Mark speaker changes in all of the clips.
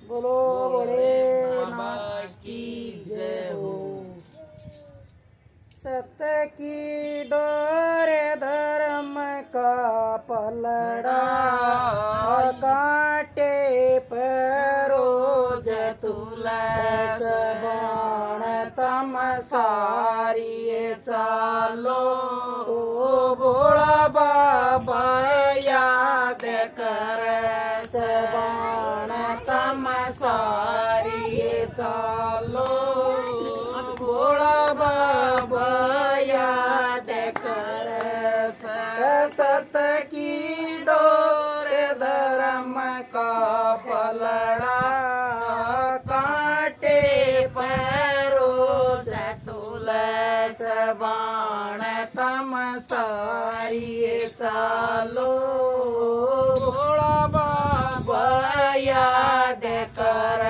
Speaker 1: बोलो बड़े बाबा की जय हो। सत्य की डोर धर्म का पलड़ा, कांटे पर रोज तुलस बाण तम सारी चालो। ओ भोला बाबा याद कर बाण तम सारी चालो। भोला बाबा याद कर सत की डोर धर्म का पलड़ा, कांटे पैरों तुलस बाण तम सारी चालो। भोला बाबा याद कर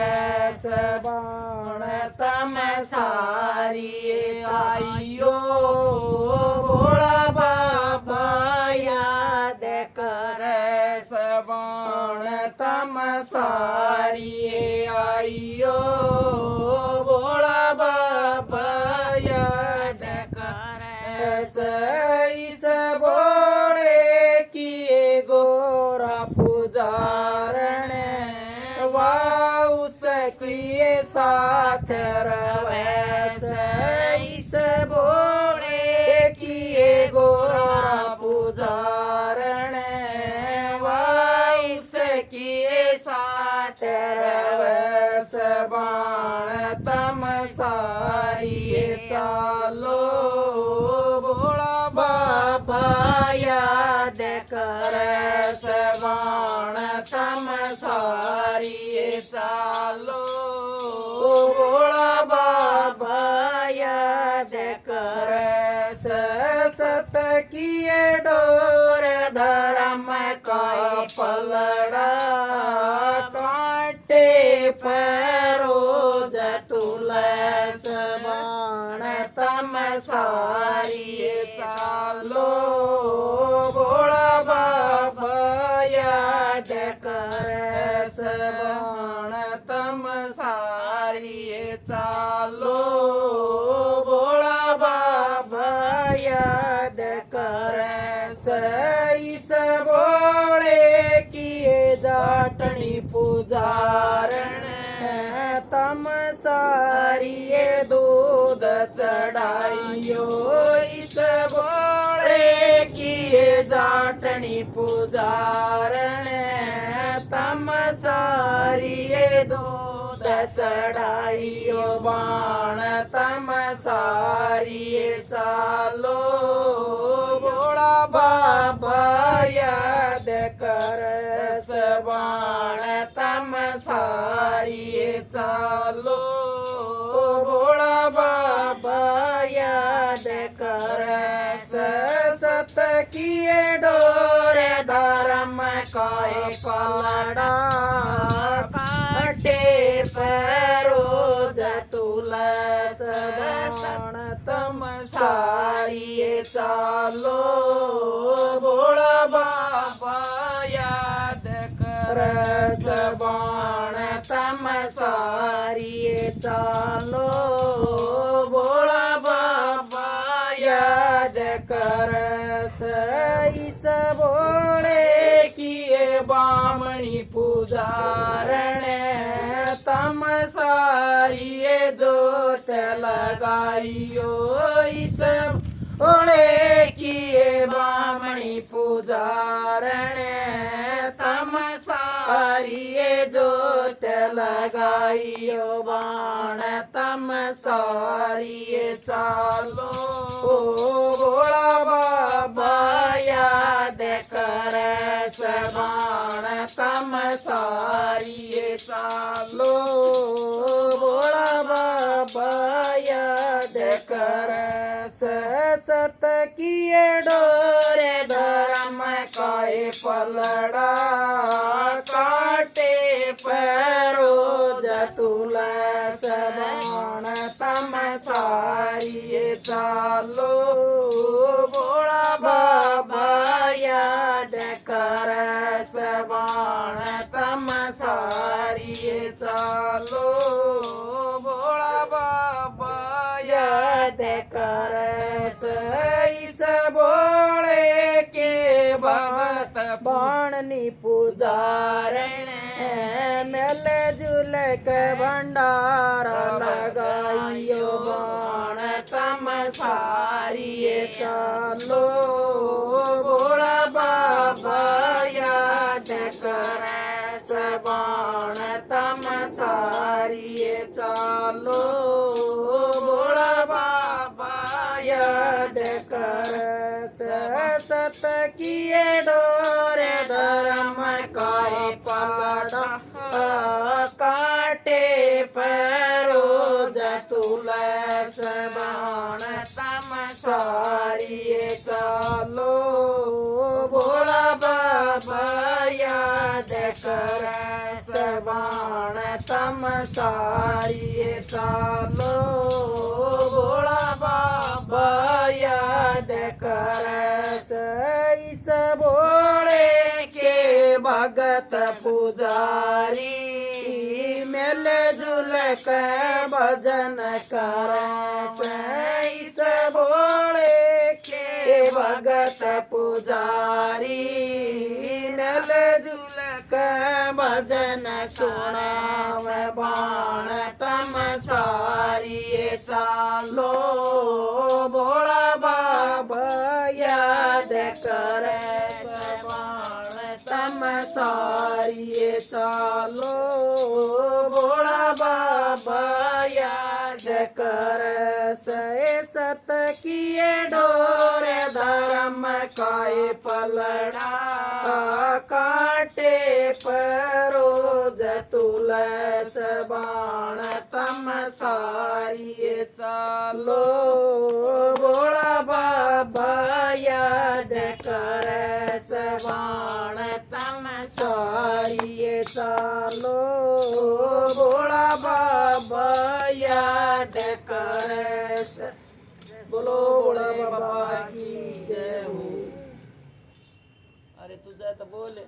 Speaker 1: बाण तम सारी आइयो। भोला बाबा याद कर बाण तम सारी आइयो। भोला बाबा याद कर इस बोड़े किए गोरा पुजारण, उसके साथ रवैस। इस बोड़े किए गोरा पुजारण, उसके साथ रवैस। बाण तम सारी चालो। भोला बाबा याद कर बाण तम सारी चालो। भोला बाबा याद कर सत किए डोर धर्म का पलड़ा, कांटे पैरों तुलस बाण तम सारी चालो। भोला बाबा याद कर बाण तम सारी चालो। भोला बाबा याद कर इस बोले किए जाटनी पुजारण, तम सारी दूध चढ़ाइयो। इस बोले किए जाटनी पुजारण, तम सारी दूध चढ़ाइयो। बाण तम सारी चालो। भोला बाबा याद कर बाण तम सारी चालो। भोला बाबा याद कर सत किए डोर धर्म का पलड़ा, कांटे पैरों तुलस बाण तम सारी चालो। भोला बाबा याद कर बाण तम सारी चालो। भोला बाबा याद कर इस बोले किए बामणी पुजारण, तम सारी जोत लगाइयो। इस बोले किए बामणी पुजारण, तम सारी जोत लगाइयो। बाण तम सारी चालो। भोला बाबा याद कर बाण तम सारी चालो। भोला बाबा याद कर सत किए डोर धर्म का पलड़ा, कांटे पैरों तुलस बाण तम सारी चालो। भोला बाबा याद कर बाण तम सारी ये चालो भोळा बाबा याद करे सईस भोळे के भगत बाणनी पुजारण मेल जुलक भंडार लगाइयो बाण तम सारिये चालो भोळा बाबा याद करे बाण तम सारिये चालो भोळा बाबा याद कर सत किए डोरे धर्म काय पलड़ा काटे परोज तुलस बाण तम सारिये चालो भोळा बाबा याद कर बाण तम सारिये चालो भोळा बाबा याद कर सईस भोळे के भगत पुजारी मेल जुलक भजन कर सईस भोळे के भगत पुजारी मेल जुलक भजन सुनाव बाण तम सारिये चालो भोळा बाबा याद करे बाण तम सारिये चालो भोळा बाबा याद कर सए सत किए डोरे धर्म काय पलड़ा काटे परोज तुलस बाण तम सारिये चालो भोळा बाबा याद कर बाण तम सारिये चालो भोळा बाबा याद कर बोलो भोळा बाबा की जय हो। अरे तुझं तर बोल